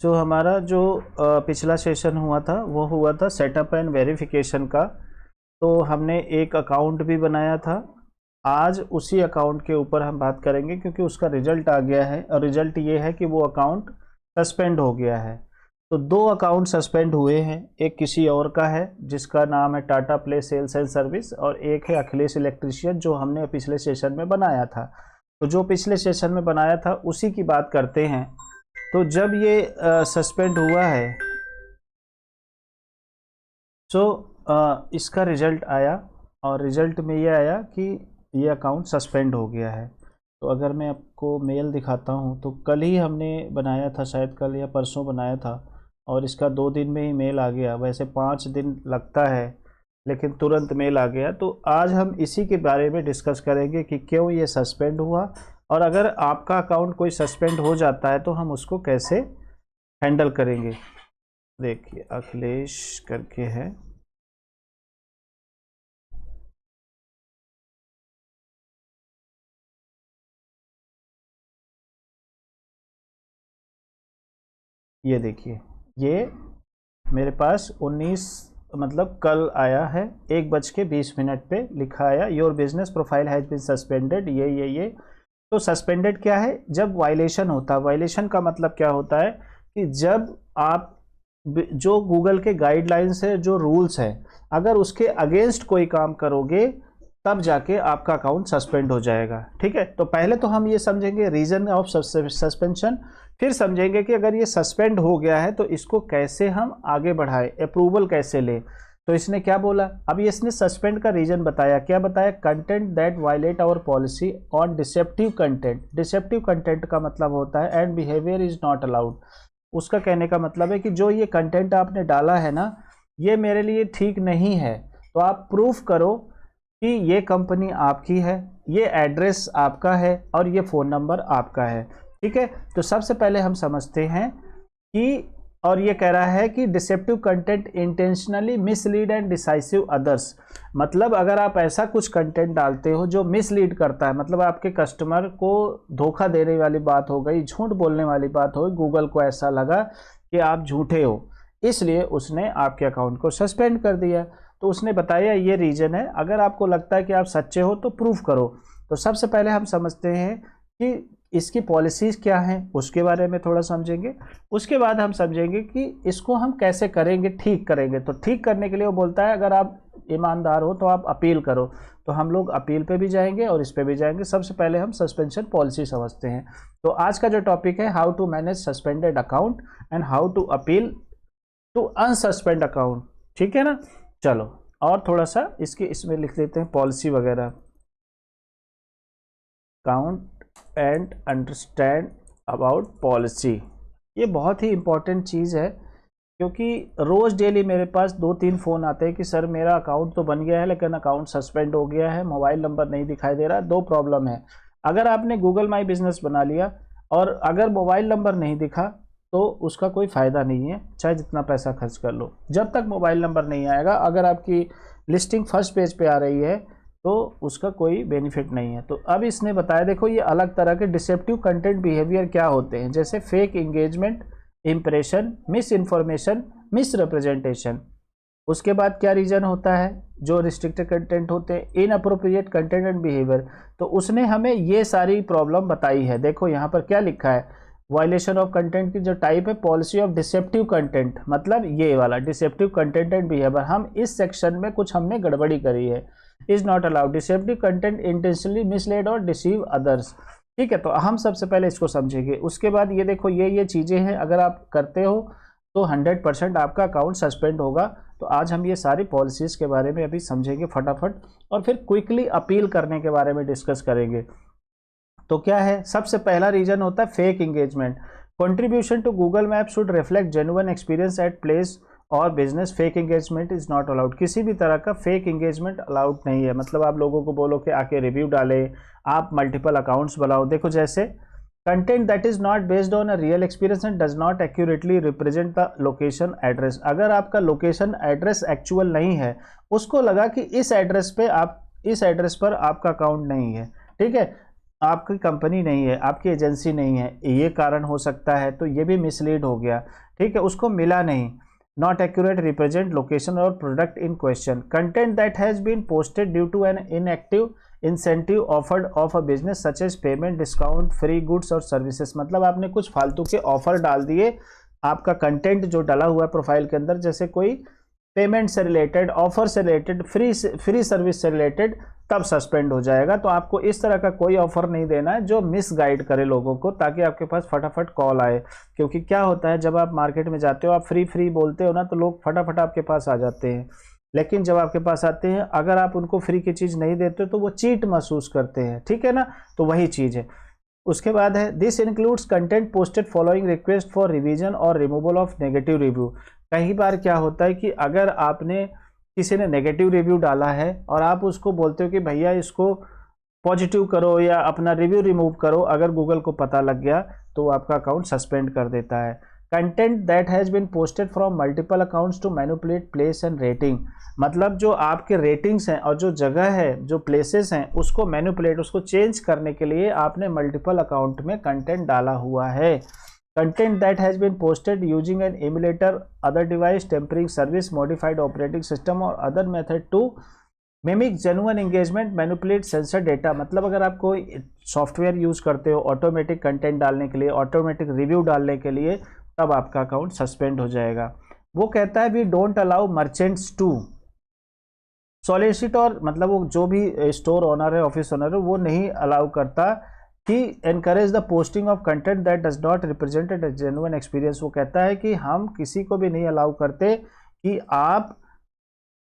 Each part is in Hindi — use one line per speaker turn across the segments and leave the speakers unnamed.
जो हमारा पिछला सेशन हुआ था वो हुआ था सेटअप एंड वेरिफिकेशन का। तो हमने एक अकाउंट भी बनाया था। आज उसी अकाउंट के ऊपर हम बात करेंगे क्योंकि उसका रिजल्ट आ गया है और रिजल्ट ये है कि वो अकाउंट सस्पेंड हो गया है। तो दो अकाउंट सस्पेंड हुए हैं, एक किसी और का है जिसका नाम है Tata Play sales and service और एक है अखिलेश इलेक्ट्रीशियन जो हमने पिछले सेशन में बनाया था। तो जो पिछले सेशन में बनाया था उसी की बात करते हैं। तो जब ये सस्पेंड हुआ है तो इसका रिजल्ट आया और रिजल्ट में ये आया कि ये अकाउंट सस्पेंड हो गया है। तो अगर मैं आपको मेल दिखाता हूँ तो कल ही हमने बनाया था, शायद कल या परसों बनाया था और इसका 2 दिन में ही मेल आ गया। वैसे 5 दिन लगता है लेकिन तुरंत मेल आ गया। तो आज हम इसी के बारे में डिस्कस करेंगे कि क्यों ये सस्पेंड हुआ और अगर आपका अकाउंट कोई सस्पेंड हो जाता है तो हम उसको कैसे हैंडल करेंगे। देखिए अखिलेश करके है, ये देखिए ये मेरे पास 19 मतलब कल आया है 1:20 पे लिखा आया your business profile has been suspended. ये तो सस्पेंडेड क्या है, जब वायलेशन होता है। वायलेशन का मतलब क्या होता है कि जब आप जो गूगल के गाइडलाइंस है, जो रूल्स है, अगर उसके अगेंस्ट कोई काम करोगे तब जाके आपका अकाउंट सस्पेंड हो जाएगा। ठीक है, तो पहले तो हम ये समझेंगे रीजन ऑफ सस्पेंशन, फिर समझेंगे कि अगर ये सस्पेंड हो गया है तो इसको कैसे हम आगे बढ़ाएं, अप्रूवल कैसे लें। तो इसने क्या बोला, अब इसने सस्पेंड का रीजन बताया। क्या बताया, content that violate our policy on deceptive content. Deceptive content का मतलब होता है and behaviour is not allowed. उसका कहने का मतलब है कि जो ये कंटेंट आपने डाला है ना, ये मेरे लिए ठीक नहीं है। तो आप प्रूफ करो कि ये कंपनी आपकी है, ये एड्रेस आपका है और ये फ़ोन नंबर आपका है। ठीक है, तो सबसे पहले हम समझते हैं कि, और ये कह रहा है कि deceptive content intentionally mislead and decisive others. मतलब अगर आप ऐसा कुछ कंटेंट डालते हो जो मिसलीड करता है, मतलब आपके कस्टमर को धोखा देने वाली बात हो गई, झूठ बोलने वाली बात हो गई, गूगल को ऐसा लगा कि आप झूठे हो, इसलिए उसने आपके अकाउंट को सस्पेंड कर दिया। तो उसने बताया ये रीजन है। अगर आपको लगता है कि आप सच्चे हो तो प्रूफ करो। तो सबसे पहले हम समझते हैं कि इसकी पॉलिसीज़ क्या हैं, उसके बारे में थोड़ा समझेंगे। उसके बाद हम समझेंगे कि इसको हम कैसे करेंगे, ठीक करेंगे। तो ठीक करने के लिए वो बोलता है अगर आप ईमानदार हो तो आप अपील करो। तो हम लोग अपील पे भी जाएंगे और इस पे भी जाएंगे। सबसे पहले हम सस्पेंशन पॉलिसी समझते हैं। तो आज का जो टॉपिक है how to manage suspended account and how to appeal to unsuspend account. ठीक है ना, चलो और थोड़ा सा इसमें लिख देते हैं पॉलिसी वगैरह। Count and understand about policy, ये बहुत ही इंपॉर्टेंट चीज़ है क्योंकि रोज़ डेली मेरे पास 2-3 फ़ोन आते हैं कि सर मेरा अकाउंट तो बन गया है लेकिन अकाउंट सस्पेंड हो गया है, मोबाइल नंबर नहीं दिखाई दे रहा। 2 प्रॉब्लम है। अगर आपने गूगल माई बिजनेस बना लिया और अगर मोबाइल नंबर नहीं दिखा तो उसका कोई फ़ायदा नहीं है, चाहे जितना पैसा खर्च कर लो। जब तक मोबाइल नंबर नहीं आएगा, अगर आपकी लिस्टिंग फर्स्ट पेज पे आ रही है तो उसका कोई बेनिफिट नहीं है। तो अब इसने बताया, देखो ये अलग तरह के डिसेप्टिव कंटेंट बिहेवियर क्या होते हैं, जैसे fake engagement, impression, miss information, miss representation. उसके बाद क्या रीजन होता है, जो रिस्ट्रिक्टेड कंटेंट होते हैं, इनअप्रोप्रिएट कंटेंट एंड बिहेवियर। तो उसने हमें ये सारी प्रॉब्लम बताई है। देखो यहाँ पर क्या लिखा है, वायलेशन ऑफ कंटेंट की जो टाइप है, पॉलिसी ऑफ डिसेप्टिव कंटेंट, मतलब ये वाला डिसेप्टिव कंटेंट एंड बिहेवियर। हम इस सेक्शन में कुछ हमने गड़बड़ी करी है। Is not allowed deceptive content intentionally misled और डिसीव अदर्स। ठीक है, तो हम सबसे पहले इसको समझेंगे। उसके बाद ये देखो ये चीज़ें हैं, अगर आप करते हो तो 100% आपका अकाउंट सस्पेंड होगा। तो आज हम ये सारी पॉलिसीज़ के बारे में अभी समझेंगे फटाफट और फिर क्विकली अपील करने के बारे में डिस्कस करेंगे। तो क्या है, सबसे पहला रीजन होता है fake engagement. Contribution to Google map should reflect genuine experience at place और business. Fake engagement is not allowed. किसी भी तरह का फेक इंगेजमेंट अलाउड नहीं है। मतलब आप लोगों को बोलो कि आके रिव्यू डालें, आप मल्टीपल अकाउंट्स बनाओ। देखो जैसे content that is not based on a real experience and does not accurately represent the location address. अगर आपका लोकेशन एड्रेस एक्चुअल नहीं है, उसको लगा कि इस एड्रेस पर आपका अकाउंट नहीं है, ठीक है, आपकी कंपनी नहीं है, आपकी एजेंसी नहीं है, ये कारण हो सकता है, तो ये भी मिसलीड हो गया, ठीक है, उसको मिला नहीं। नॉट एक्यूरेट रिप्रेजेंट लोकेशन और product in question, content that has been posted due to an inactive incentive offered of a business such as payment, discount, free goods और सर्विसेज। मतलब आपने कुछ फालतू के ऑफर डाल दिए, आपका कंटेंट जो डाला हुआ है प्रोफाइल के अंदर, जैसे कोई पेमेंट से रिलेटेड, ऑफर से रिलेटेड, फ्री सर्विस से रिलेटेड, तब सस्पेंड हो जाएगा। तो आपको इस तरह का कोई ऑफर नहीं देना है जो मिस गाइड करे लोगों को, ताकि आपके पास फटाफट कॉल आए। क्योंकि क्या होता है, जब आप मार्केट में जाते हो, आप फ्री बोलते हो ना, तो लोग फटाफट आपके पास आ जाते हैं। लेकिन जब आपके पास आते हैं, अगर आप उनको फ्री की चीज़ नहीं देते तो वो चीट महसूस करते हैं, ठीक है ना। तो वही चीज़ है। उसके बाद है this includes content posted following request for revision और रिमूवल ऑफ नेगेटिव रिव्यू। कई बार क्या होता है कि अगर आपने किसी ने नेगेटिव रिव्यू डाला है और आप उसको बोलते हो कि भैया इसको पॉजिटिव करो या अपना रिव्यू रिमूव करो, अगर गूगल को पता लग गया तो आपका अकाउंट सस्पेंड कर देता है। Content that has been posted from multiple accounts to manipulate place and rating, मतलब जो आपके रेटिंग्स हैं और जो जगह है, जो प्लेसेस हैं, उसको मैनिपुलेट, उसको चेंज करने के लिए आपने मल्टीपल अकाउंट में कंटेंट डाला हुआ है। Content that has been posted using an emulator, other device, tempering service, modified operating system or other method to mimic genuine engagement, manipulate sensor data। मतलब अगर आप कोई सॉफ्टवेयर यूज करते हो ऑटोमेटिक कंटेंट डालने के लिए, ऑटोमेटिक रिव्यू डालने के लिए, तब आपका अकाउंट सस्पेंड हो जाएगा। वो कहता है we don't allow merchants to solicit, और मतलब वो जो भी स्टोर ओनर है, ऑफिस ओनर है, वो नहीं अलाउ करता कि encourage the posting of content that does not represent a genuine experience. वो कहता है कि हम किसी को भी नहीं अलाउ करते कि आप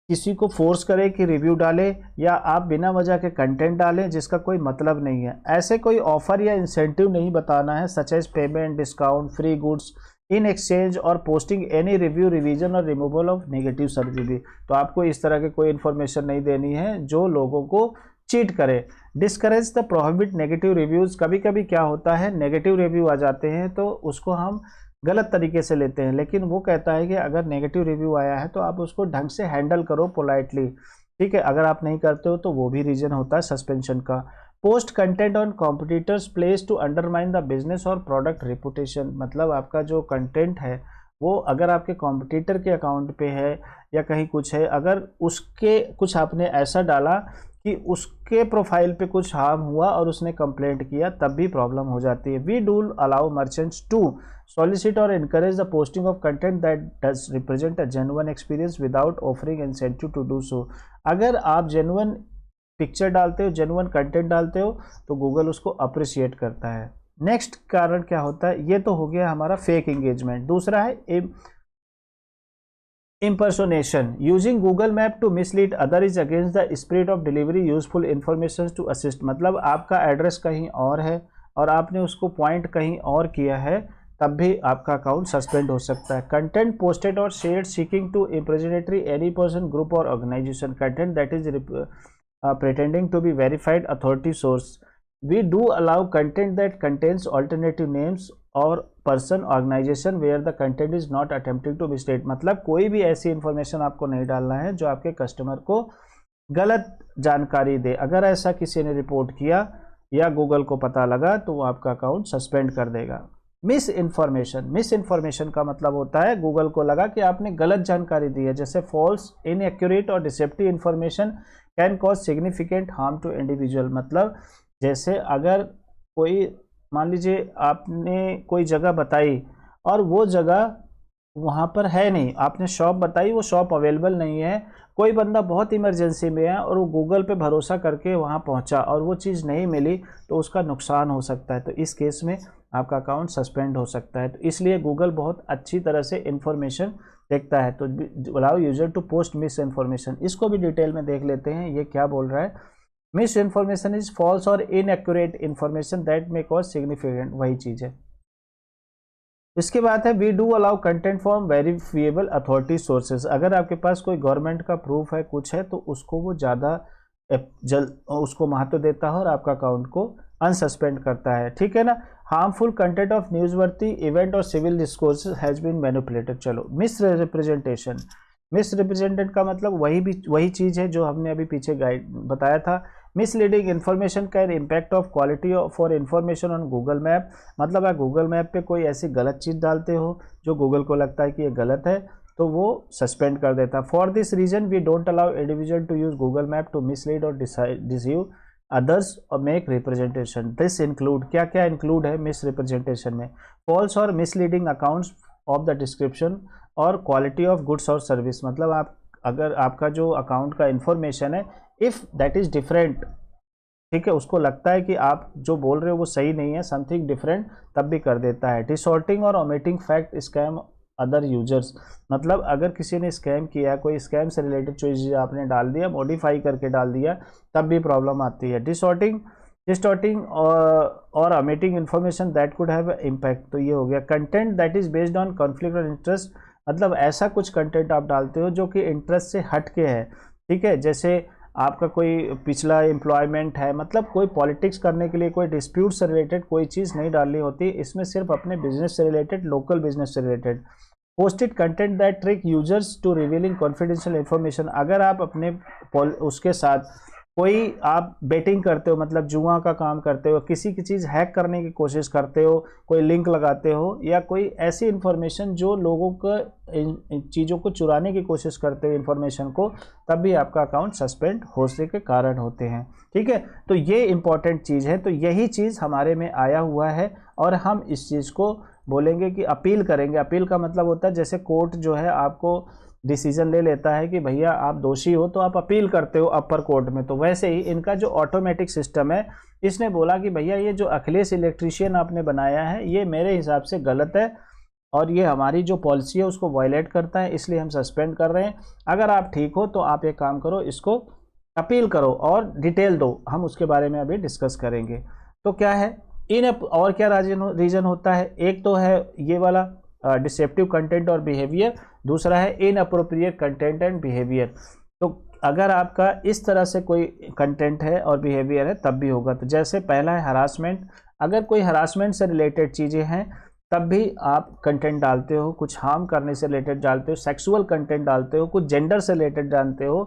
किसी को फोर्स करें कि रिव्यू डालें, या आप बिना वजह के कंटेंट डालें जिसका कोई मतलब नहीं है। ऐसे कोई ऑफर या इंसेंटिव नहीं बताना है, such as payment, discount, free goods in exchange और पोस्टिंग एनी रिव्यू, रिवीजन और रिमूवल ऑफ नेगेटिव सर्विस। तो आपको इस तरह की कोई इन्फॉर्मेशन नहीं देनी है जो लोगों को चीट करे। Discourage the prohibit negative reviews, कभी कभी क्या होता है, नेगेटिव रिव्यू आ जाते हैं तो उसको हम गलत तरीके से लेते हैं, लेकिन वो कहता है कि अगर नेगेटिव रिव्यू आया है तो आप उसको ढंग से हैंडल करो पोलाइटली, ठीक है। अगर आप नहीं करते हो तो वो भी रीजन होता है सस्पेंशन का। Post content on competitors place to undermine the business और प्रोडक्ट रेपुटेशन, मतलब आपका जो कंटेंट है वो अगर आपके कॉम्पिटिटर के अकाउंट पे है या कहीं कुछ है, अगर उसके कुछ आपने ऐसा डाला कि उसके प्रोफाइल पे कुछ हार्म हुआ और उसने कंप्लेंट किया, तब भी प्रॉब्लम हो जाती है। We do allow merchants to solicit और encourage the posting of content that does represent a genuine experience without offering incentive to do so. अगर आप जेन्युइन पिक्चर डालते हो, जेन्युइन कंटेंट डालते हो, तो गूगल उसको अप्रिशिएट करता है। नेक्स्ट कारण क्या होता है, ये तो हो गया हमारा फेक एंगेजमेंट। दूसरा है impersonation, using Google Map to mislead other is against the spirit of delivery useful information to assist। मतलब आपका एड्रेस कहीं और है और आपने उसको पॉइंट कहीं और किया है, तब भी आपका अकाउंट सस्पेंड हो सकता है। कंटेंट पोस्टेड और shared seeking to impersonate any person, group और organization, content that is pretending to be verified authority source। We do allow content that contains alternative names और person, organisation where the content is not attempting to mislead. मतलब कोई भी ऐसी इंफॉर्मेशन आपको नहीं डालना है जो आपके कस्टमर को गलत जानकारी दे। अगर ऐसा किसी ने रिपोर्ट किया या गूगल को पता लगा तो वो आपका अकाउंट सस्पेंड कर देगा। मिस इन्फॉर्मेशन का मतलब होता है गूगल को लगा कि आपने गलत जानकारी दी है, जैसे फॉल्स, इनएक्यूरेट और deceptive information can cause significant harm to individual. मतलब जैसे अगर कोई, मान लीजिए आपने कोई जगह बताई और वो जगह वहाँ पर है नहीं, आपने शॉप बताई, वो शॉप अवेलेबल नहीं है, कोई बंदा बहुत इमरजेंसी में है और वो गूगल पे भरोसा करके वहाँ पहुँचा और वो चीज़ नहीं मिली, तो उसका नुकसान हो सकता है। तो इस केस में आपका अकाउंट सस्पेंड हो सकता है। तो इसलिए गूगल बहुत अच्छी तरह से इन्फॉर्मेशन देखता है। तो allow user to post misinformation, इसको भी डिटेल में देख लेते हैं ये क्या बोल रहा है। मिस इन्फॉर्मेशन इज फॉल्स और inaccurate information that may cause significant, वही चीज़ है। इसके बाद है we do allow content from verifiable authority sources. अगर आपके पास कोई गवर्नमेंट का प्रूफ है, कुछ है, तो उसको वो ज़्यादा उसको महत्व देता है और आपका अकाउंट को अनसस्पेंड करता है, ठीक है ना। Harmful content of newsworthy event और civil discourse has been manipulated. चलो, मिस रिप्रेजेंटेशन का मतलब वही चीज़ है जो हमने अभी पीछे गाइड बताया था। Misleading information can impact of quality for information on Google map, मतलब आप गूगल मैप पे कोई ऐसी गलत चीज़ डालते हो जो गूगल को लगता है कि ये गलत है, तो वो सस्पेंड कर देता है। For this reason we don't allow individual to use Google map to mislead और डिसीव अदर्स और मेक रिप्रेजेंटेशन। दिस इंक्लूड, क्या क्या इंक्लूड है मिस रिप्रेजेंटेशन में, फॉल्स और misleading accounts of the description और क्वालिटी ऑफ गुड्स और सर्विस, मतलब आप अगर आपका जो अकाउंट का इंफॉर्मेशन है इफ़ दैट इज़ डिफरेंट, ठीक है, उसको लगता है कि आप जो बोल रहे हो वो सही नहीं है, समथिंग डिफरेंट, तब भी कर देता है। डिसॉर्टिंग और omitting fact scam other users, मतलब अगर किसी ने स्कैम किया, कोई स्कैम से रिलेटेड चीज़ आपने डाल दिया, मॉडिफाई करके डाल दिया, तब भी प्रॉब्लम आती है। डिस्टॉर्टिंग और omitting information that could have impact, तो ये हो गया। Content that is based on conflict of interest, मतलब ऐसा कुछ कंटेंट आप डालते हो जो कि इंटरेस्ट से हट के है, ठीक है, जैसे आपका कोई पिछला एम्प्लॉयमेंट है, मतलब कोई पॉलिटिक्स करने के लिए कोई डिस्प्यूट से रिलेटेड कोई चीज़ नहीं डालनी होती, इसमें सिर्फ अपने बिजनेस से रिलेटेड, लोकल बिजनेस से related. Posted content that trick users to revealing confidential information, अगर आप अपने उसके साथ कोई आप बेटिंग करते हो, मतलब जुआ का काम करते हो, किसी की चीज़ हैक करने की कोशिश करते हो, कोई लिंक लगाते हो, या कोई ऐसी इन्फॉर्मेशन जो लोगों को इन चीज़ों को चुराने की कोशिश करते हो इन्फॉर्मेशन को, तब भी आपका अकाउंट सस्पेंड होने के कारण होते हैं, ठीक है। तो ये इंपॉर्टेंट चीज़ है, तो यही चीज़ हमारे में आया हुआ है और हम इस चीज़ को बोलेंगे कि अपील करेंगे। अपील का मतलब होता है जैसे कोर्ट जो है आपको डिसीजन ले लेता है कि भैया आप दोषी हो, तो आप अपील करते हो अपर कोर्ट में, तो वैसे ही इनका जो ऑटोमेटिक सिस्टम है, इसने बोला कि भैया ये जो अखिलेश इलेक्ट्रीशियन आपने बनाया है ये मेरे हिसाब से गलत है और ये हमारी जो पॉलिसी है उसको वायलेट करता है, इसलिए हम सस्पेंड कर रहे हैं। अगर आप ठीक हो तो आप एक काम करो, इसको अपील करो और डिटेल दो, हम उसके बारे में अभी डिस्कस करेंगे। तो क्या है इन और क्या रीजन होता है, एक तो है ये वाला डिसेप्टिव कंटेंट और बिहेवियर, दूसरा है इनअप्रोप्रिएट कंटेंट एंड बिहेवियर। तो अगर आपका इस तरह से कोई कंटेंट है और बिहेवियर है तब भी होगा। तो जैसे पहला है हरासमेंट, अगर कोई हरासमेंट से रिलेटेड चीज़ें हैं तब भी आप कंटेंट डालते हो, कुछ हार्म करने से रिलेटेड डालते हो, सेक्सुअल कंटेंट डालते हो, कुछ जेंडर से रिलेटेड डालते हो,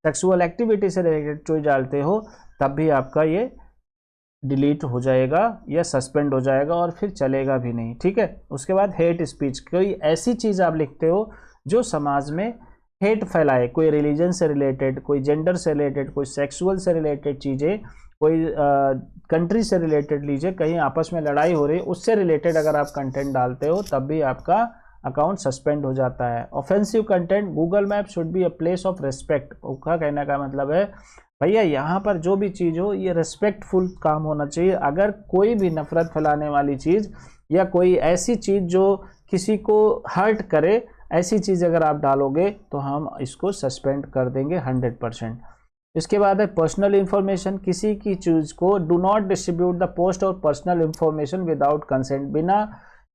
सेक्सुअल एक्टिविटी से रिलेटेड चीज़ डालते हो, तब भी आपका ये डिलीट हो जाएगा या सस्पेंड हो जाएगा और फिर चलेगा भी नहीं, ठीक है। उसके बाद हेट स्पीच, कोई ऐसी चीज़ आप लिखते हो जो समाज में हेट फैलाए, कोई रिलीजन से रिलेटेड, कोई जेंडर से रिलेटेड, कोई सेक्सुअल से रिलेटेड चीज़ें, कोई कंट्री से रिलेटेड लीजिए, कहीं आपस में लड़ाई हो रही है उससे रिलेटेड अगर आप कंटेंट डालते हो तब भी आपका अकाउंट सस्पेंड हो जाता है। Offensive content, Google map should be a place of respect, उसका कहने का मतलब है भैया यहाँ पर जो भी चीज़ हो ये रिस्पेक्टफुल काम होना चाहिए। अगर कोई भी नफरत फैलाने वाली चीज़ या कोई ऐसी चीज़ जो किसी को हर्ट करे, ऐसी चीज़ अगर आप डालोगे तो हम इसको सस्पेंड कर देंगे 100%। इसके बाद है पर्सनल इन्फॉर्मेशन, किसी की चीज़ को do not distribute the post और पर्सनल इन्फॉर्मेशन विदाउट कंसेंट, बिना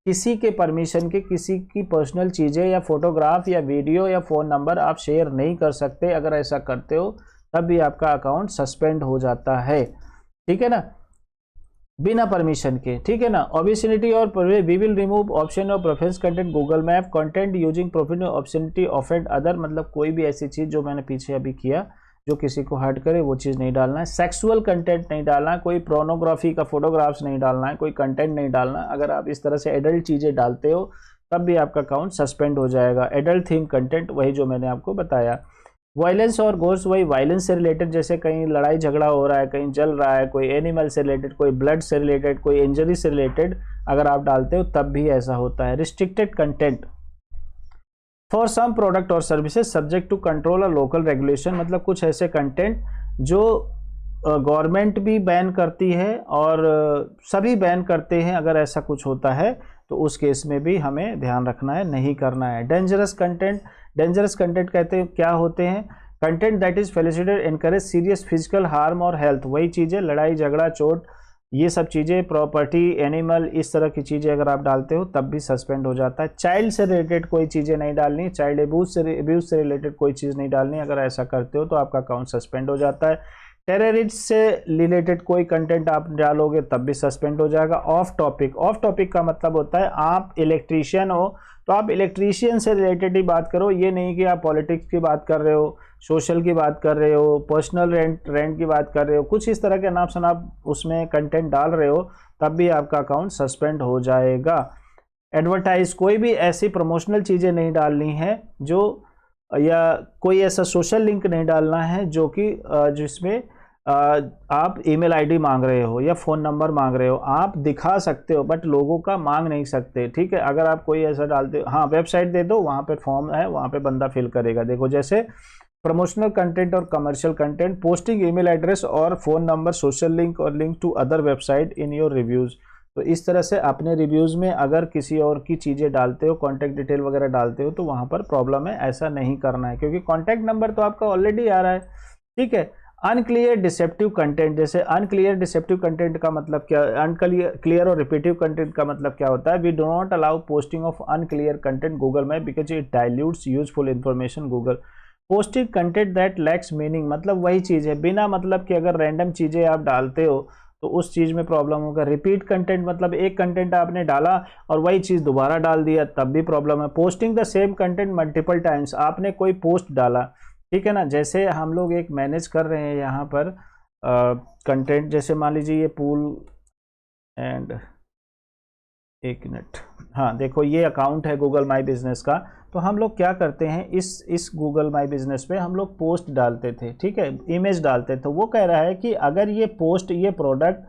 किसी के परमिशन के किसी की पर्सनल चीज़ें या फोटोग्राफ या वीडियो या फ़ोन नंबर आप शेयर नहीं कर सकते। अगर ऐसा करते हो तब भी आपका अकाउंट सस्पेंड हो जाता है, ठीक है ना, बिना परमिशन के, ठीक है ना। ऑब्ससेनिटी और we will remove option of preference content Google map, content using professional obscenity offend other, मतलब कोई भी ऐसी चीज़ जो मैंने पीछे अभी किया जो किसी को हर्ट करे वो चीज़ नहीं डालना है। सेक्सुअल कंटेंट नहीं डालना है, कोई प्रोनोग्राफी का फोटोग्राफ्स नहीं डालना है, कोई कंटेंट नहीं डालना। अगर आप इस तरह से एडल्ट चीज़ें डालते हो तब भी आपका अकाउंट सस्पेंड हो जाएगा। एडल्ट थीम कंटेंट, वही जो मैंने आपको बताया। वायलेंस और गोर्स, वही वायलेंस से रिलेटेड, जैसे कहीं लड़ाई झगड़ा हो रहा है, कहीं जल रहा है, कोई एनिमल से रिलेटेड, कोई ब्लड से रिलेटेड, कोई इंजरी से रिलेटेड अगर आप डालते हो तब भी ऐसा होता है। Restricted content for some product और सर्विसेज सब्जेक्ट टू कंट्रोल और लोकल रेगुलेशन, मतलब कुछ ऐसे कंटेंट जो गवर्नमेंट भी बैन करती है और सभी बैन करते हैं, अगर ऐसा कुछ होता है तो उस केस में भी हमें ध्यान रखना है, नहीं करना है। डेंजरस कंटेंट, डेंजरस कंटेंट कहते हैं क्या होते हैं, content that is felicitated encourage serious physical harm और हेल्थ, वही चीज़ें लड़ाई झगड़ा चोट ये सब चीज़ें, प्रॉपर्टी एनिमल, इस तरह की चीज़ें अगर आप डालते हो तब भी सस्पेंड हो जाता है। चाइल्ड से रिलेटेड कोई चीज़ें नहीं डालनी, चाइल्ड अब्यूज से रिलेटेड कोई चीज़ नहीं डालनी, अगर ऐसा करते हो तो आपका अकाउंट सस्पेंड हो जाता है। टेररिस्ट से रिलेटेड कोई कंटेंट आप डालोगे तब भी सस्पेंड हो जाएगा। ऑफ टॉपिक का मतलब होता है आप इलेक्ट्रीशियन हो तो आप इलेक्ट्रीशियन से रिलेटेड ही बात करो, ये नहीं कि आप पॉलिटिक्स की बात कर रहे हो, सोशल की बात कर रहे हो, पर्सनल रेंट की बात कर रहे हो, कुछ इस तरह के नाम से आप उसमें कंटेंट डाल रहे हो तब भी आपका अकाउंट सस्पेंड हो जाएगा। एडवर्टाइज, कोई भी ऐसी प्रमोशनल चीज़ें नहीं डालनी है जो, या कोई ऐसा सोशल लिंक नहीं डालना है जो कि जिसमें आप ईमेल आईडी मांग रहे हो या फ़ोन नंबर मांग रहे हो। आप दिखा सकते हो बट लोगों का मांग नहीं सकते, ठीक है। अगर आप कोई ऐसा डालते हो, हाँ वेबसाइट दे दो, वहाँ पे फॉर्म है, वहाँ पे बंदा फिल करेगा। देखो जैसे प्रमोशनल कंटेंट और commercial content, posting email address और फ़ोन नंबर, सोशल लिंक और link to other website in your reviews. तो इस तरह से अपने रिव्यूज़ में अगर किसी और की चीज़ें डालते हो, कॉन्टैक्ट डिटेल वगैरह डालते हो तो वहाँ पर प्रॉब्लम है, ऐसा नहीं करना है क्योंकि कॉन्टैक्ट नंबर तो आपका ऑलरेडी आ रहा है, ठीक है। अनक्लियर डिसेप्टिव कंटेंट, जैसे अनक्लियर डिसेप्टिव कंटेंट का मतलब क्या, अनक्लियर और रिपीटिव कंटेंट का मतलब क्या होता है। We do not allow posting of unclear content Google map because it dilutes useful information Google. Posting content that lacks meaning, मतलब वही चीज़ है बिना मतलब कि अगर रैंडम चीज़ें आप डालते हो तो उस चीज़ में प्रॉब्लम होगा। रिपीट कंटेंट मतलब एक कंटेंट आपने डाला और वही चीज़ दोबारा डाल दिया तब भी प्रॉब्लम है। Posting the same content multiple times, आपने कोई पोस्ट डाला, ठीक है ना, जैसे हम लोग एक मैनेज कर रहे हैं यहाँ पर कंटेंट, जैसे मान लीजिए ये पूल एंड, एक मिनट, हाँ देखो ये अकाउंट है गूगल माई बिजनेस का। तो हम लोग क्या करते हैं, इस गूगल माई बिजनेस पे हम लोग पोस्ट डालते थे, ठीक है, इमेज डालते थे। तो वो कह रहा है कि अगर ये पोस्ट, ये प्रोडक्ट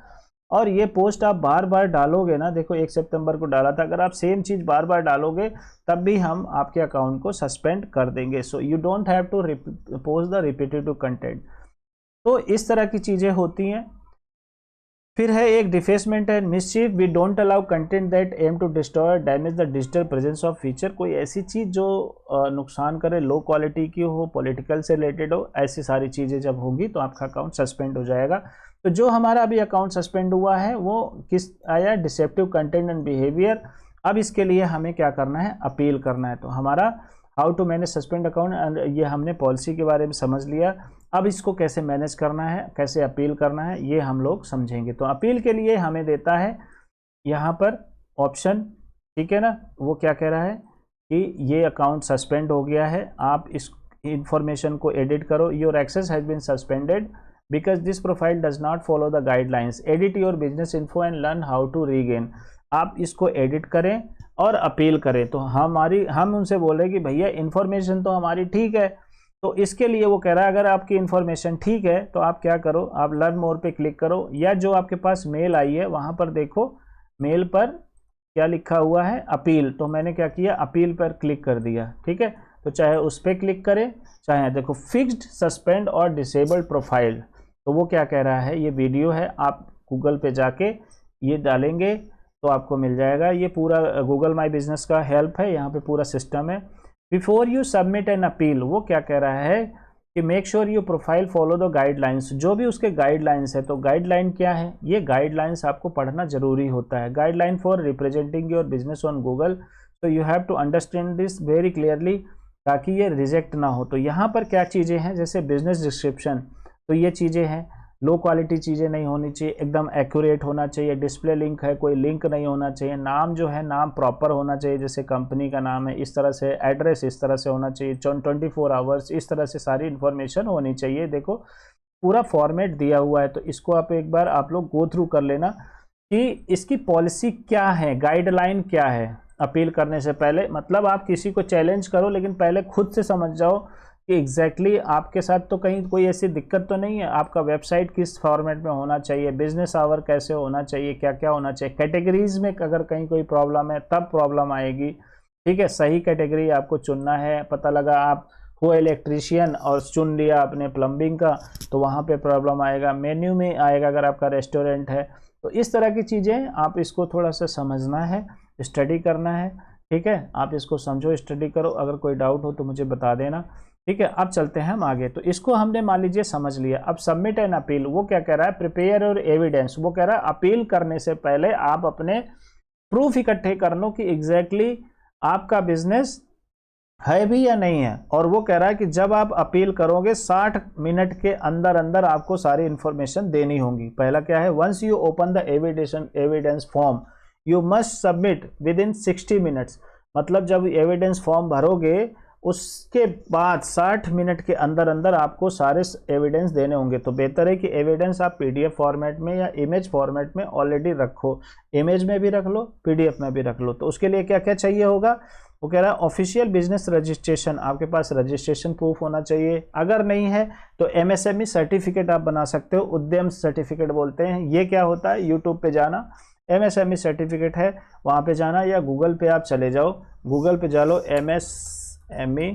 और ये पोस्ट आप बार बार डालोगे ना, देखो 1 सितंबर को डाला था, अगर आप सेम चीज़ बार बार डालोगे तब भी हम आपके अकाउंट को सस्पेंड कर देंगे। So you don't have to post the repetitive content. तो इस तरह की चीज़ें होती हैं। फिर है एक defacement and mischief, we don't allow content that aim to destroy damage the digital presence of feature. कोई ऐसी चीज़ जो नुकसान करे, लो क्वालिटी की हो, पॉलिटिकल से रिलेटेड हो, ऐसी सारी चीज़ें जब होगी तो आपका अकाउंट सस्पेंड हो जाएगा। तो जो हमारा अभी अकाउंट सस्पेंड हुआ है वो किस आया, डिसेप्टिव कंटेंट एंड बिहेवियर। अब इसके लिए हमें क्या करना है, अपील करना है। तो हमारा how to manage suspend account, and ये हमने पॉलिसी के बारे में समझ लिया। अब इसको कैसे मैनेज करना है, कैसे अपील करना है, ये हम लोग समझेंगे। तो अपील के लिए हमें देता है यहाँ पर ऑप्शन, ठीक है ना। वो क्या कह रहा है कि ये अकाउंट सस्पेंड हो गया है, आप इस इंफॉर्मेशन को एडिट करो। Your access has been suspended because this profile does not follow the guidelines, edit your business info and learn how to regain. आप इसको एडिट करें और अपील करें। तो हम उनसे बोल रहे हैं कि भैया इन्फॉर्मेशन तो हमारी ठीक है। तो इसके लिए वो कह रहा है अगर आपकी इन्फॉर्मेशन ठीक है तो आप क्या करो, आप लर्न मोर पे क्लिक करो, या जो आपके पास मेल आई है वहाँ पर देखो, मेल पर क्या लिखा हुआ है, अपील। तो मैंने क्या किया, अपील पर क्लिक कर दिया, ठीक है। तो चाहे उस पर क्लिक करें, चाहे देखो फिक्स्ड, सस्पेंड और डिसेबल्ड प्रोफाइल। तो वो क्या कह रहा है, ये वीडियो है, आप गूगल पे जाके ये डालेंगे तो आपको मिल जाएगा। ये पूरा गूगल माई बिजनेस का हेल्प है, यहाँ पे पूरा सिस्टम है। Before you submit an appeal, वो क्या कह रहा है कि make sure you profile follow the guidelines, जो भी उसके गाइडलाइंस है। तो गाइडलाइन क्या है, ये गाइडलाइंस आपको पढ़ना जरूरी होता है। Guideline for representing your business on Google, तो you have to understand this very clearly ताकि ये रिजेक्ट ना हो। तो यहाँ पर क्या चीज़ें हैं, जैसे बिजनेस डिस्क्रिप्शन, तो ये चीज़ें हैं, लो क्वालिटी चीज़ें नहीं होनी चाहिए, एकदम एक्यूरेट होना चाहिए। डिस्प्ले लिंक है, कोई लिंक नहीं होना चाहिए। नाम जो है, नाम प्रॉपर होना चाहिए, जैसे कंपनी का नाम है इस तरह से, एड्रेस इस तरह से होना चाहिए, 24 आवर्स, इस तरह से सारी इन्फॉर्मेशन होनी चाहिए। देखो पूरा फॉर्मेट दिया हुआ है, तो इसको आप एक बार आप लोग गो थ्रू कर लेना कि इसकी पॉलिसी क्या है, गाइडलाइन क्या है। अपील करने से पहले मतलब आप किसी को चैलेंज करो, लेकिन पहले खुद से समझ जाओ कि एग्जैक्टली आपके साथ तो कहीं कोई ऐसी दिक्कत तो नहीं है। आपका वेबसाइट किस फॉर्मेट में होना चाहिए, बिजनेस आवर कैसे होना चाहिए, क्या क्या होना चाहिए, कैटेगरीज में अगर कहीं कोई प्रॉब्लम है तब प्रॉब्लम आएगी, ठीक है। सही कैटेगरी आपको चुनना है। पता लगा आप हो इलेक्ट्रीशियन और चुन लिया आपने प्लम्बिंग का, तो वहाँ पे प्रॉब्लम आएगा। मेन्यू में आएगा अगर आपका रेस्टोरेंट है। तो इस तरह की चीज़ें आप इसको थोड़ा सा समझना है, स्टडी करना है, ठीक है। आप इसको समझो, स्टडी करो, अगर कोई डाउट हो तो मुझे बता देना, ठीक है। अब चलते हैं हम आगे। तो इसको हमने मान लीजिए समझ लिया। अब सबमिट एन अपील, वो क्या कह रहा है, प्रिपेयर और एविडेंस। वो कह रहा है अपील करने से पहले आप अपने प्रूफ इकट्ठे कर लो कि एग्जैक्टली आपका बिजनेस है भी या नहीं है। और वो कह रहा है कि जब आप अपील करोगे 60 मिनट के अंदर अंदर आपको सारी इंफॉर्मेशन देनी होगी। पहला क्या है, once you open the evidence form you must submit within 60 minutes. मतलब जब एविडेंस फॉर्म भरोगे उसके बाद 60 मिनट के अंदर अंदर आपको सारे एविडेंस देने होंगे। तो बेहतर है कि एविडेंस आप पीडीएफ फॉर्मेट में या इमेज फॉर्मेट में ऑलरेडी रखो, इमेज में भी रख लो, पीडीएफ में भी रख लो। तो उसके लिए क्या क्या चाहिए होगा, वो कह रहा है ऑफिशियल बिजनेस रजिस्ट्रेशन, आपके पास रजिस्ट्रेशन प्रूफ होना चाहिए। अगर नहीं है तो एमएसएमई सर्टिफिकेट आप बना सकते हो, उद्यम सर्टिफिकेट बोलते हैं। ये क्या होता है, यूट्यूब पे जाना, एमएसएमई सर्टिफिकेट है वहाँ पे जाना, या गूगल पे आप चले जाओ, गूगल पे जा लो एमएसएमई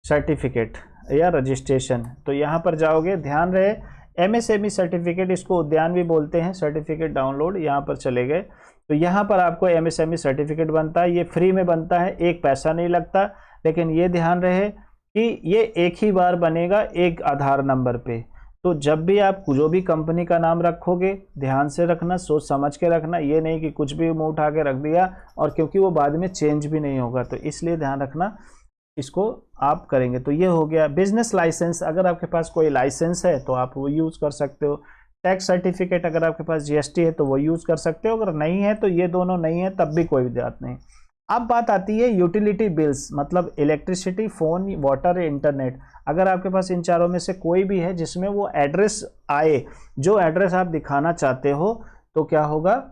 सर्टिफिकेट या रजिस्ट्रेशन। तो यहाँ पर जाओगे, ध्यान रहे एमएसएमई सर्टिफिकेट, इसको उद्यान भी बोलते हैं, सर्टिफिकेट डाउनलोड, यहाँ पर चले गए तो यहाँ पर आपको एमएसएमई सर्टिफिकेट बनता है। ये फ्री में बनता है, एक पैसा नहीं लगता। लेकिन ये ध्यान रहे कि ये एक ही बार बनेगा एक आधार नंबर पे। तो जब भी आप जो भी कंपनी का नाम रखोगे ध्यान से रखना, सोच समझ के रखना, ये नहीं कि कुछ भी मुंह उठा के रख दिया, और क्योंकि वो बाद में चेंज भी नहीं होगा, तो इसलिए ध्यान रखना इसको आप करेंगे। तो ये हो गया बिजनेस लाइसेंस, अगर आपके पास कोई लाइसेंस है तो आप वो यूज़ कर सकते हो। टैक्स सर्टिफिकेट, अगर आपके पास जीएसटी है तो वो यूज़ कर सकते हो, अगर नहीं है तो ये दोनों नहीं है तब भी कोई बात नहीं। अब बात आती है यूटिलिटी बिल्स, मतलब इलेक्ट्रिसिटी, फ़ोन, वाटर, इंटरनेट। अगर आपके पास इन चारों में से कोई भी है जिसमें वो एड्रेस आए, जो एड्रेस आप दिखाना चाहते हो, तो क्या होगा,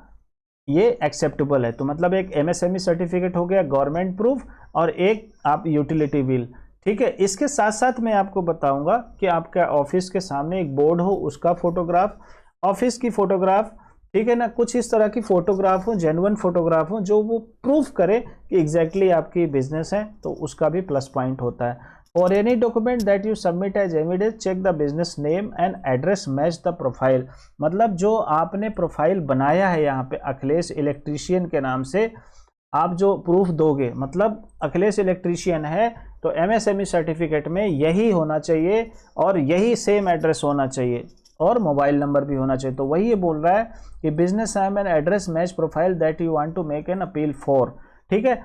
ये एक्सेप्टेबल है। तो मतलब एक एमएसएमई सर्टिफिकेट हो गया, गवर्नमेंट प्रूफ, और एक आप यूटिलिटी बिल, ठीक है। इसके साथ साथ मैं आपको बताऊंगा कि आपका ऑफिस के सामने एक बोर्ड हो, उसका फोटोग्राफ, ऑफिस की फोटोग्राफ, ठीक है ना, कुछ इस तरह की फोटोग्राफ हो, जेन्युइन फोटोग्राफ हो, जो वो प्रूफ करे कि एग्जैक्टली आपकी बिजनेस है, तो उसका भी प्लस पॉइंट होता है। और any document that you submit as evidence check the business name and address match the profile. मतलब जो आपने प्रोफाइल बनाया है यहाँ पे अखिलेश इलेक्ट्रीशियन के नाम से, आप जो प्रूफ दोगे, मतलब अखिलेश इलेक्ट्रीशियन है तो एमएसएमई सर्टिफिकेट में यही होना चाहिए और यही सेम एड्रेस होना चाहिए और मोबाइल नंबर भी होना चाहिए। तो वही ये बोल रहा है कि business name and address match profile that you want to make an appeal for, ठीक है।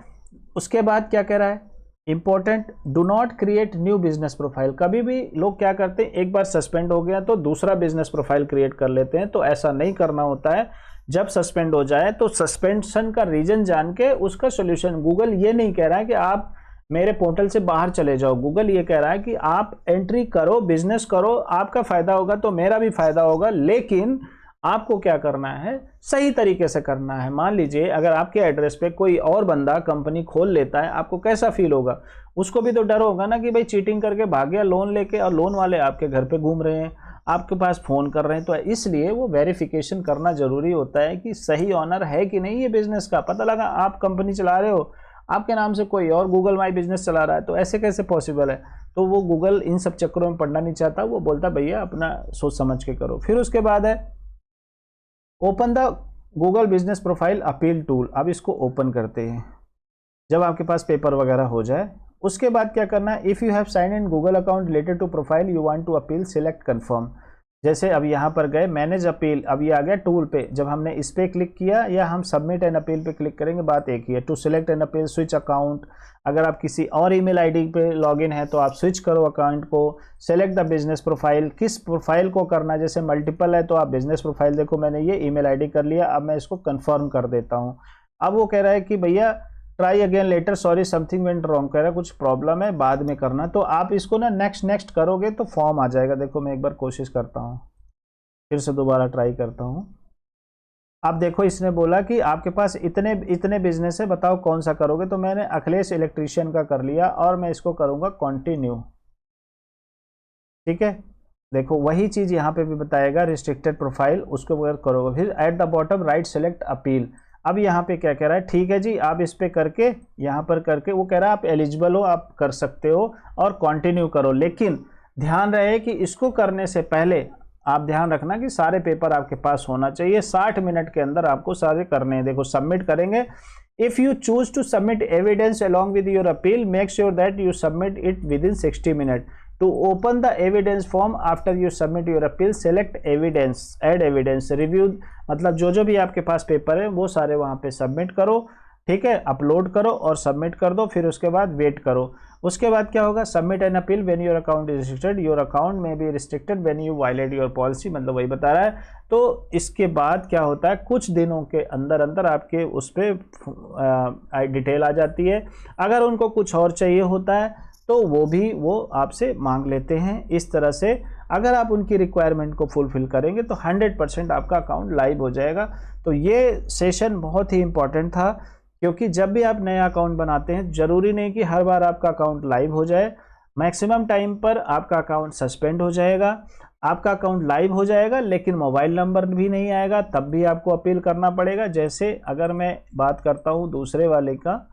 उसके बाद क्या कह रहा है, important, do not create new business profile. कभी भी लोग क्या करते हैं, एक बार सस्पेंड हो गया तो दूसरा बिजनेस प्रोफाइल क्रिएट कर लेते हैं, तो ऐसा नहीं करना होता है। जब सस्पेंड हो जाए तो सस्पेंशन का रीजन जान के उसका सोल्यूशन, गूगल ये नहीं कह रहा है कि आप मेरे पोर्टल से बाहर चले जाओ, गूगल ये कह रहा है कि आप एंट्री करो, बिजनेस करो, आपका फायदा होगा तो मेरा भी फायदा होगा, लेकिन आपको क्या करना है, सही तरीके से करना है। मान लीजिए अगर आपके एड्रेस पे कोई और बंदा कंपनी खोल लेता है, आपको कैसा फील होगा, उसको भी तो डर होगा ना कि भाई चीटिंग करके भाग गया लोन लेके, और लोन वाले आपके घर पे घूम रहे हैं, आपके पास फ़ोन कर रहे हैं। तो इसलिए वो वेरिफिकेशन करना ज़रूरी होता है कि सही ऑनर है कि नहीं ये बिज़नेस का। पता लगा आप कंपनी चला रहे हो, आपके नाम से कोई और गूगल माई बिजनेस चला रहा है, तो ऐसे कैसे पॉसिबल है। तो वो गूगल इन सब चक्करों में पड़ना नहीं चाहता, वो बोलता भैया अपना सोच समझ के करो। फिर उसके बाद है open the Google business profile appeal tool. अब इसको ओपन करते हैं जब आपके पास पेपर वगैरह हो जाए। उसके बाद क्या करना है, if you have sign in Google account related to profile you want to appeal select confirm. जैसे अब यहाँ पर गए मैनेज अपील, अब ये आ गया टूल पे, जब हमने इस पर क्लिक किया या हम सबमिट एन अपील पे क्लिक करेंगे, बात एक ही है। To select an appeal switch account, अगर आप किसी और ईमेल आईडी पे लॉगिन है तो आप स्विच करो अकाउंट को। सेलेक्ट द बिजनेस प्रोफाइल, किस प्रोफाइल को करना है, जैसे मल्टीपल है तो आप बिजनेस प्रोफाइल, देखो मैंने ये ईमेल आईडी कर लिया, अब मैं इसको कन्फर्म कर देता हूँ। अब वो कह रहा है कि भैया try again later, sorry something went wrong, कह रहा है कुछ प्रॉब्लम है बाद में करना। तो आप इसको ना नेक्स्ट करोगे तो फॉर्म आ जाएगा। देखो मैं एक बार कोशिश करता हूँ, फिर से दोबारा ट्राई करता हूँ। अब देखो इसने बोला कि आपके पास इतने बिजनेस है, बताओ कौन सा करोगे। तो मैंने अखिलेश इलेक्ट्रीशियन का कर लिया और मैं इसको करूँगा कंटिन्यू, ठीक है। देखो वही चीज़ यहाँ पे भी बताएगा, रिस्ट्रिक्टेड प्रोफाइल, उसको अगर करोगे। फिर at the bottom right select appeal. अब यहाँ पे क्या कह रहा है, ठीक है जी आप इस पे करके, यहाँ पर करके वो कह रहा है आप एलिजिबल हो, आप कर सकते हो और कंटिन्यू करो। लेकिन ध्यान रहे कि इसको करने से पहले आप ध्यान रखना कि सारे पेपर आपके पास होना चाहिए, 60 मिनट के अंदर आपको सारे करने हैं। देखो सबमिट करेंगे, if you choose to submit evidence along with your appeal make sure that you submit it within 60 minute. To open the evidence form after you submit your appeal select evidence, add evidence, review, मतलब जो भी आपके पास पेपर है वो सारे वहाँ पे सबमिट करो, ठीक है, अपलोड करो और सबमिट कर दो, फिर उसके बाद वेट करो। उसके बाद क्या होगा, submit an appeal when your account is restricted, your account may be restricted when you violate your policy, मतलब वही बता रहा है। तो इसके बाद क्या होता है, कुछ दिनों के अंदर अंदर आपके उस पर डिटेल आ जाती है। अगर उनको कुछ और चाहिए होता है तो वो आपसे मांग लेते हैं। इस तरह से अगर आप उनकी रिक्वायरमेंट को फुलफिल करेंगे तो 100% आपका अकाउंट लाइव हो जाएगा। तो ये सेशन बहुत ही इंपॉर्टेंट था, क्योंकि जब भी आप नया अकाउंट बनाते हैं ज़रूरी नहीं कि हर बार आपका अकाउंट लाइव हो जाए। मैक्सिमम टाइम पर आपका अकाउंट सस्पेंड हो जाएगा, आपका अकाउंट लाइव हो जाएगा लेकिन मोबाइल नंबर भी नहीं आएगा, तब भी आपको अपील करना पड़ेगा। जैसे अगर मैं बात करता हूँ दूसरे वाले का,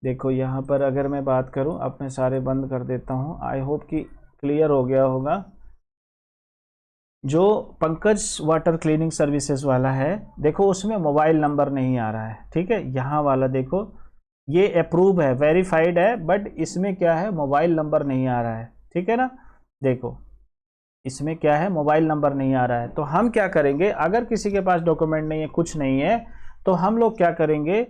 देखो यहाँ पर अगर मैं बात करूँ, अब मैं सारे बंद कर देता हूँ, आई होप कि क्लियर हो गया होगा। जो पंकज वाटर क्लीनिंग सर्विसेज वाला है, देखो उसमें मोबाइल नंबर नहीं आ रहा है, ठीक है। यहाँ वाला देखो ये अप्रूव है, वेरीफाइड है, बट इसमें क्या है, मोबाइल नंबर नहीं आ रहा है, ठीक है ना। देखो इसमें क्या है, मोबाइल नंबर नहीं आ रहा है। तो हम क्या करेंगे, अगर किसी के पास डॉक्यूमेंट नहीं है, कुछ नहीं है, तो हम लोग क्या करेंगे,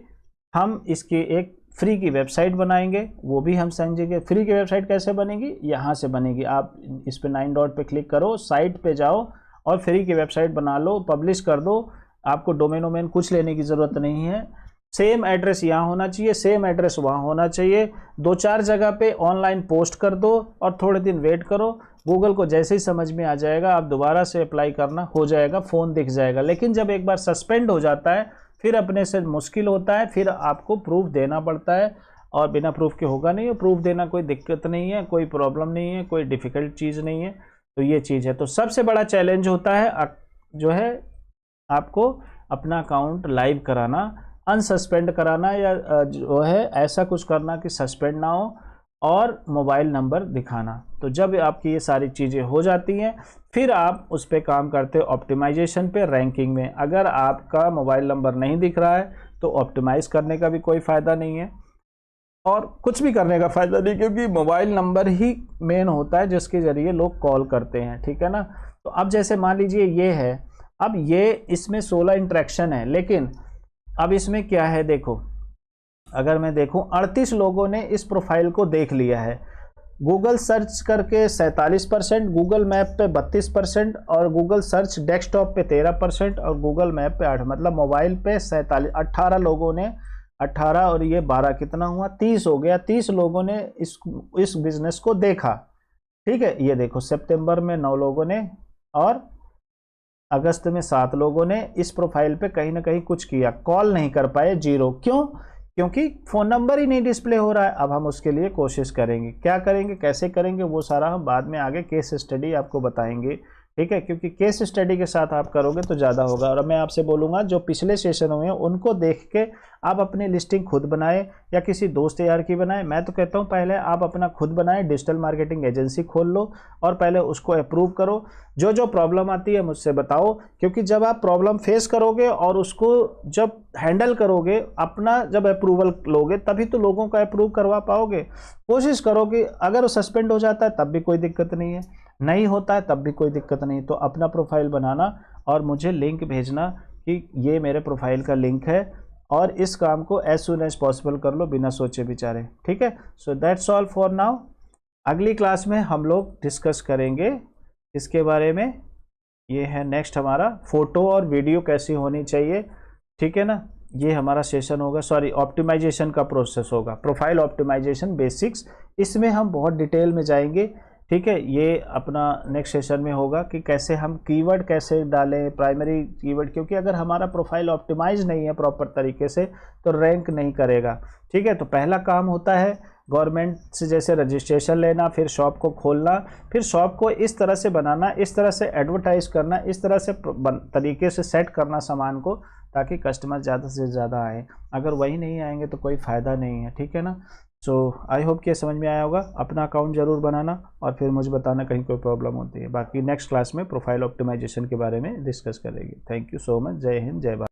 हम इसकी एक फ्री की वेबसाइट बनाएंगे, वो भी हम समझेंगे। फ्री की वेबसाइट कैसे बनेगी, यहाँ से बनेगी। आप इस पे 9 डॉट पे क्लिक करो, साइट पे जाओ और फ्री की वेबसाइट बना लो, पब्लिश कर दो। आपको डोमेन वोमेन कुछ लेने की ज़रूरत नहीं है। सेम एड्रेस यहाँ होना चाहिए, सेम एड्रेस वहाँ होना चाहिए। 2-4 जगह पे ऑनलाइन पोस्ट कर दो और थोड़े दिन वेट करो। गूगल को जैसे ही समझ में आ जाएगा, आप दोबारा से अप्लाई करना हो जाएगा, फ़ोन दिख जाएगा। लेकिन जब एक बार सस्पेंड हो जाता है फिर अपने से मुश्किल होता है, फिर आपको प्रूफ देना पड़ता है, और बिना प्रूफ के होगा नहीं। प्रूफ देना कोई दिक्कत नहीं है, कोई प्रॉब्लम नहीं है, कोई डिफ़िकल्ट चीज़ नहीं है। तो ये चीज़ है। तो सबसे बड़ा चैलेंज होता है जो है आपको अपना अकाउंट लाइव कराना, अनसस्पेंड कराना, या जो है ऐसा कुछ करना कि सस्पेंड ना हो, और मोबाइल नंबर दिखाना। तो जब आपकी ये सारी चीज़ें हो जाती हैं फिर आप उस पर काम करते हो ऑप्टिमाइजेशन पे, रैंकिंग में। अगर आपका मोबाइल नंबर नहीं दिख रहा है तो ऑप्टिमाइज़ करने का भी कोई फ़ायदा नहीं है और कुछ भी करने का फ़ायदा नहीं, क्योंकि मोबाइल नंबर ही मेन होता है जिसके ज़रिए लोग कॉल करते हैं, ठीक है ना। तो अब जैसे मान लीजिए ये है, अब ये इसमें 16 इंटरेक्शन है, लेकिन अब इसमें क्या है, देखो अगर मैं देखूं 38 लोगों ने इस प्रोफाइल को देख लिया है। गूगल सर्च करके 47%, गूगल मैप पे 32%, और गूगल सर्च डेस्कटॉप पे 13%, और गूगल मैप पे 8, मतलब मोबाइल पे 18 लोगों ने, 18 और ये 12 कितना हुआ, 30 हो गया। 30 लोगों ने इस बिजनेस को देखा, ठीक है। ये देखो सितंबर में 9 लोगों ने और अगस्त में 7 लोगों ने इस प्रोफाइल पे कहीं ना कहीं कुछ किया। कॉल नहीं कर पाए, 0। क्यों? क्योंकि फ़ोन नंबर ही नहीं डिस्प्ले हो रहा है। अब हम उसके लिए कोशिश करेंगे, क्या करेंगे, कैसे करेंगे, वो सारा हम बाद में आगे केस स्टडी आपको बताएंगे, ठीक है। क्योंकि केस स्टडी के साथ आप करोगे तो ज़्यादा होगा। और मैं आपसे बोलूँगा जो पिछले सेशन हुए हैं उनको देख के आप अपनी लिस्टिंग खुद बनाएं या किसी दोस्त यार की बनाएं। मैं तो कहता हूँ पहले आप अपना खुद बनाएं, डिजिटल मार्केटिंग एजेंसी खोल लो और पहले उसको अप्रूव करो। जो जो प्रॉब्लम आती है मुझसे बताओ, क्योंकि जब आप प्रॉब्लम फेस करोगे और उसको जब हैंडल करोगे, अपना जब अप्रूवल लोगे, तभी तो लोगों का अप्रूव करवा पाओगे। कोशिश करो कि अगर वो सस्पेंड हो जाता है तब भी कोई दिक्कत नहीं है, नहीं होता है तब भी कोई दिक्कत नहीं। तो अपना प्रोफाइल बनाना और मुझे लिंक भेजना कि ये मेरे प्रोफाइल का लिंक है, और इस काम को एज सुन एज पॉसिबल कर लो बिना सोचे विचारे, ठीक है। So that's all for now. अगली क्लास में हम लोग डिस्कस करेंगे इसके बारे में। ये है नेक्स्ट हमारा फ़ोटो और वीडियो कैसी होनी चाहिए, ठीक है ना। ये हमारा सेशन होगा, सॉरी ऑप्टिमाइजेशन का प्रोसेस होगा, प्रोफाइल ऑप्टिमाइजेशन बेसिक्स। इसमें हम बहुत डिटेल में जाएंगे, ठीक है। ये अपना नेक्स्ट सेशन में होगा कि कैसे हम कीवर्ड कैसे डालें, प्राइमरी कीवर्ड, क्योंकि अगर हमारा प्रोफाइल ऑप्टिमाइज नहीं है प्रॉपर तरीके से तो रैंक नहीं करेगा, ठीक है। तो पहला काम होता है गवर्नमेंट से जैसे रजिस्ट्रेशन लेना, फिर शॉप को खोलना, फिर शॉप को इस तरह से बनाना, इस तरह से एडवर्टाइज करना, इस तरह से तरीके से सेट करना सामान को, ताकि कस्टमर ज़्यादा से ज़्यादा आए। अगर वही नहीं आएंगे तो कोई फ़ायदा नहीं है, ठीक है ना। सो आई होप कि ये समझ में आया होगा। अपना अकाउंट ज़रूर बनाना और फिर मुझे बताना कहीं कोई प्रॉब्लम होती है। बाकी नेक्स्ट क्लास में प्रोफाइल ऑप्टिमाइजेशन के बारे में डिस्कस करेंगे। Thank you so much. जय हिंद, जय भारत।